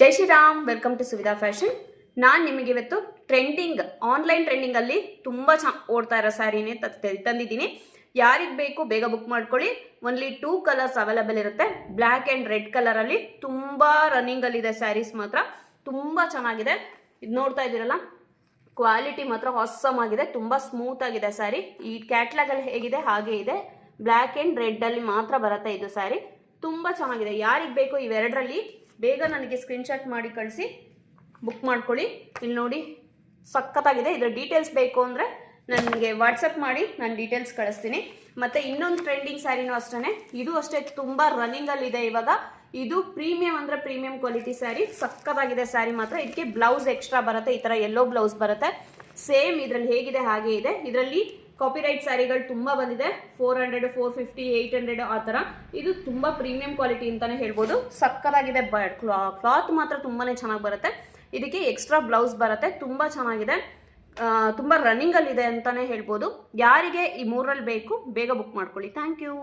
Jai Shriram, welcome to Suvidha fashion. ನಾನು ನಿಮಗೆ ಇವತ್ತು ಆನ್ಲೈನ್ ಟ್ರೆಂಡಿಂಗ್ ಅಲ್ಲಿ ತುಂಬಾ ಓಡ್ತಾ ಇರೋ ಸ್ಯಾರಿನೇ ತಂದಿದ್ದೀನಿ. ಯಾರಿಗೆ ಬೇಕು ಬೇಗ ಬುಕ್ ಮಾಡ್ಕೊಳ್ಳಿ. ಓನ್ಲಿ 2 ಕಲರ್ಸ್ ಅವೈಲೇಬಲ್ ಇರುತ್ತೆ. ಬ್ಲ್ಯಾಕ್ ಅಂಡ್ ರೆಡ್ ಕಲರ್ ಅಲ್ಲಿ ತುಂಬಾ ರನ್ನಿಂಗ್ ಅಲ್ಲಿ ಇದೆ. ಸ್ಯಾರೀಸ್ ಮಾತ್ರ ತುಂಬಾ ಚೆನ್ನಾಗಿದೆ. ಇದು ನೋಡ್ತಾ ಇದ್ದೀರಲ್ಲ, ಕ್ವಾಲಿಟಿ ಮಾತ್ರ ಆಸಮ್ ಆಗಿದೆ. ತುಂಬಾ ಸ್ಮೂತ್ ಆಗಿದೆ ಸ್ಯಾರಿ. ಈ ಕ್ಯಾಟ್ಲಾಗ್ ಅಲ್ಲಿ ಹೇಗಿದೆ ಹಾಗೆ ಇದೆ. ಬ್ಲ್ಯಾಕ್ ಅಂಡ್ ರೆಡ್ ಅಲ್ಲಿ ಮಾತ್ರ ಬರುತ್ತೆ ಇದು ಸ್ಯಾರಿ. ತುಂಬಾ ಚೆನ್ನಾಗಿದೆ. ಯಾರಿಗೆ ಬೇಕು ಇವೆರಡರಲ್ಲಿ ಬೇಗ ನನಗೆ ಸ್ಕ್ರೀನ್ಶಾಟ್ ಮಾಡಿ ಕಳಿಸಿ, ಬುಕ್ ಮಾಡ್ಕೊಳ್ಳಿ. ಇಲ್ಲಿ ನೋಡಿ, ಸಖತ್ತಾಗಿದೆ. ಇದರ ಡೀಟೇಲ್ಸ್ ಬೇಕು ಅಂದರೆ ನನಗೆ ವಾಟ್ಸಪ್ ಮಾಡಿ, ನಾನು ಡೀಟೇಲ್ಸ್ ಕಳಿಸ್ತೀನಿ. ಮತ್ತು ಇನ್ನೊಂದು ಟ್ರೆಂಡಿಂಗ್ ಸ್ಯಾರಿನೂ ಅಷ್ಟೇ, ಇದು ಅಷ್ಟೇ ತುಂಬ ರನ್ನಿಂಗಲ್ಲಿದೆ ಇವಾಗ. ಇದು ಪ್ರೀಮಿಯಂ ಅಂದರೆ ಪ್ರೀಮಿಯಂ ಕ್ವಾಲಿಟಿ ಸ್ಯಾರಿ. ಸಖತ್ತಾಗಿದೆ ಸ್ಯಾರಿ ಮಾತ್ರ. ಇದಕ್ಕೆ ಬ್ಲೌಸ್ ಎಕ್ಸ್ಟ್ರಾ ಬರುತ್ತೆ. ಈ ಥರ ಯೆಲ್ಲೋ ಬ್ಲೌಸ್ ಬರುತ್ತೆ. ಸೇಮ್ ಇದರಲ್ಲಿ ಹೇಗಿದೆ ಹಾಗೆ ಇದೆ. ಇದರಲ್ಲಿ ಕಾಪಿರೈಟ್ ಸ್ಯಾರಿಗಳು ತುಂಬ ಬಂದಿದೆ. 400, 450, 800 ಆ ಥರ. ಇದು ತುಂಬ ಪ್ರೀಮಿಯಂ ಕ್ವಾಲಿಟಿ ಅಂತಲೇ ಹೇಳ್ಬೋದು. ಸಕ್ಕತ್ತಾಗಿದೆ. ಕ್ಲಾತ್ ಮಾತ್ರ ತುಂಬಾ ಚೆನ್ನಾಗಿ ಬರುತ್ತೆ. ಇದಕ್ಕೆ ಎಕ್ಸ್ಟ್ರಾ ಬ್ಲೌಸ್ ಬರುತ್ತೆ. ತುಂಬ ಚೆನ್ನಾಗಿದೆ. ತುಂಬ ರನ್ನಿಂಗಲ್ಲಿದೆ ಅಂತಲೇ ಹೇಳ್ಬೋದು. ಯಾರಿಗೆ ಈ ಮೂರಲ್ಲಿ ಬೇಕು ಬೇಗ ಬುಕ್ ಮಾಡ್ಕೊಳ್ಳಿ. Thank you.